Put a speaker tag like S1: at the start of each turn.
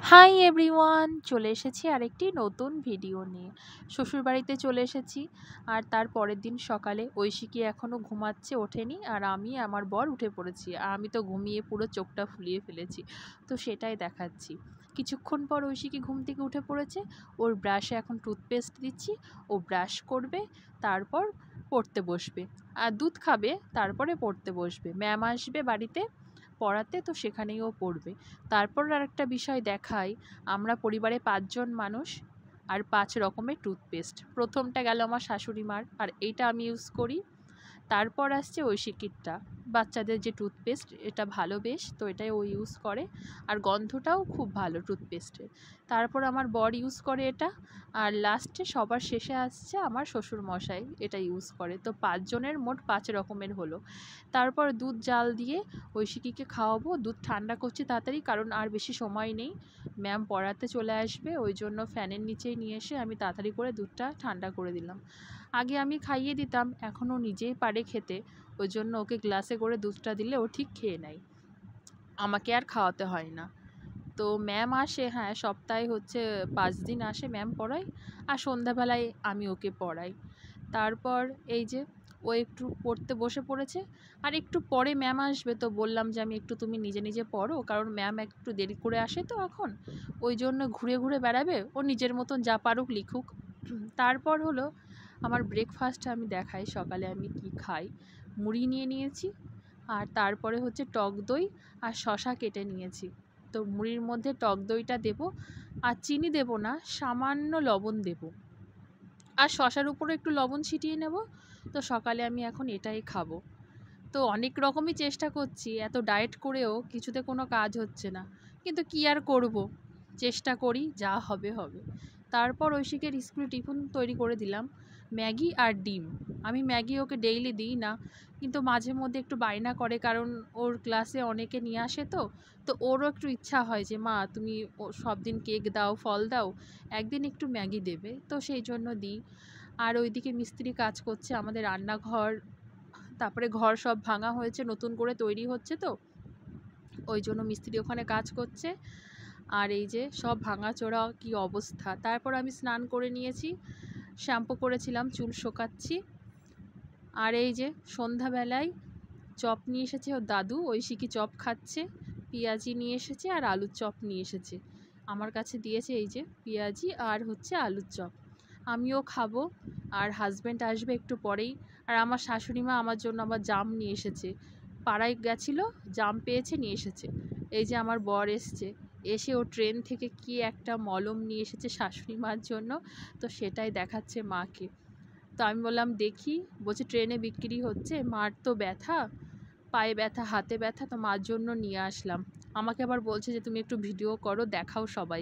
S1: Hi everyone, চলে এসেছি আরেকটি নতুন ভিডিও নিয়ে। শ্বশুরবাড়িতে চলে এসেছি। আর তার পরের দিন সকালে ঐশিকি এখনও ঘুমাচ্ছে, ওঠেনি। আর আমি আমার বর উঠে পড়েছি। আর আমি তো ঘুমিয়ে পুরো চোখটা ফুলিয়ে ফেলেছি। তো সেটাই দেখাচ্ছি। কিছুক্ষণ পর ঐশিকি ঘুম থেকে উঠে পড়েছে। ওর ব্রাশে এখন টুথপেস্ট দিচ্ছি। ও ব্রাশ করবে, তারপর পড়তে বসবে। আর দুধ খাবে, তারপরে পড়তে বসবে। ম্যাম আসবে বাড়িতে পড়াতে, তো সেখানেই ও পড়বে। তারপর আরেকটা বিষয় দেখাই, আমরা পরিবারে ৫ জন মানুষ আর ৫ রকমের টুথপেস্ট। প্রথমটা গেল আমার শাশুড়ি মার, আর এইটা আমি ইউজ করি। তারপর আসছে ঐশিকিরটা, বাচ্চাদের যে টুথপেস্ট, এটা ভালো বেশ, তো এটাই ও ইউজ করে। আর গন্ধটাও খুব ভালো টুথপেস্টের। তারপর আমার বর ইউজ করে এটা। আর লাস্টে সবার শেষে আসছে আমার শ্বশুর মশাই, এটা ইউজ করে। তো ৫ জনের মোট ৫ রকমের হলো। তারপর দুধ জাল দিয়ে ঐশিকিকে খাওয়াবো। দুধ ঠান্ডা করছি তাড়াতাড়ি, কারণ আর বেশি সময় নেই। ম্যাম পড়াতে চলে আসবে, ওই জন্য ফ্যানের নিচেই নিয়ে এসে আমি তাড়াতাড়ি করে দুধটা ঠান্ডা করে দিলাম। আগে আমি খাইয়ে দিতাম, এখন ও নিজেই পারে খেতে। ওই জন্য ওকে গ্লাসে করে দুধটা দিলে ও ঠিক খেয়ে নেয়, আমাকে আর খাওয়াতে হয় না। তো ম্যাম আসে, হ্যাঁ, সপ্তাহে হচ্ছে ৫ দিন আসে ম্যাম পড়ায়। আর সন্ধ্যাবেলায় আমি ওকে পড়াই। তারপর এই যে ও একটু পড়তে বসে পড়েছে। আর একটু পরে ম্যাম আসবে, তো বললাম যে আমি একটু তুমি নিজে নিজে পড়ো, কারণ ম্যাম একটু দেরি করে আসে তো এখন। ওই জন্য ঘুরে ঘুরে বেড়াবে, ও নিজের মতন যা পারুক লিখুক। তারপর হলো আমার ব্রেকফাস্ট আমি দেখাই, সকালে আমি কি খাই। মুড়ি নিয়ে নিয়েছি, আর তারপরে হচ্ছে টক দই আর শশা কেটে নিয়েছি। তো মুড়ির মধ্যে টক দইটা দেবো, আর চিনি দেবো না, সামান্য লবণ দেবো। আর শশার উপরে একটু লবণ ছিটিয়ে নেব। তো সকালে আমি এখন এটাই খাবো। তো অনেক রকমই চেষ্টা করছি, এত ডায়েট করেও কিছুতে কোনো কাজ হচ্ছে না। কিন্তু কি আর করব, চেষ্টা করি, যা হবে হবে। তারপর ঐশিকের স্কুলে টিফিন তৈরি করে দিলাম, ম্যাগি আর ডিম। আমি ম্যাগি ওকে ডেইলি দিই না, কিন্তু মাঝে মধ্যে একটু বায়না করে, কারণ ওর ক্লাসে অনেকে নিয়ে আসে। তো ওরও একটু ইচ্ছা হয় যে মা তুমি সব দিন কেক দাও, ফল দাও, একদিন একটু ম্যাগি দেবে, তো সেই জন্য দিই। আর ওইদিকে মিস্ত্রি কাজ করছে আমাদের রান্নাঘর, তারপরে ঘর সব ভাঙা হয়েছে, নতুন করে তৈরি হচ্ছে, তো ওই জন্য মিস্ত্রি ওখানে কাজ করছে। আর এই যে সব ভাঙাচোরা কি অবস্থা। তারপর আমি স্নান করে নিয়েছি, শ্যাম্পু করেছিলাম, চুল শোকাচ্ছি। আর এই যে সন্ধ্যাবেলায় চপ নিয়ে এসেছে ওর দাদু, ঐশিকি চপ খাচ্ছে। পেঁয়াজি নিয়ে এসেছে আর আলুর চপ নিয়ে এসেছে আমার কাছে, দিয়েছে এই যে পেঁয়াজি আর হচ্ছে আলুর চপ। আমিও খাবো। আর হাজব্যান্ড আসবে একটু পরেই। আর আমার শাশুড়ি মা আমার জন্য আবার জাম নিয়ে এসেছে, পাড়ায় গেছিলো, জাম পেয়েছে, নিয়ে এসেছে। এই যে আমার বর এসছে, এসে ও ট্রেন থেকে কি একটা মলম নিয়ে এসেছে শাশুড়ি মার জন্য, তো সেটাই দেখাচ্ছে মাকে। তো আমি বললাম দেখি, বলছে ট্রেনে বিক্রি হচ্ছে, মার তো ব্যথা, পায়ে ব্যথা, হাতে ব্যথা, তো মার জন্য নিয়ে আসলাম। আমাকে আবার বলছে যে তুমি একটু ভিডিও করো, দেখাও সবাই।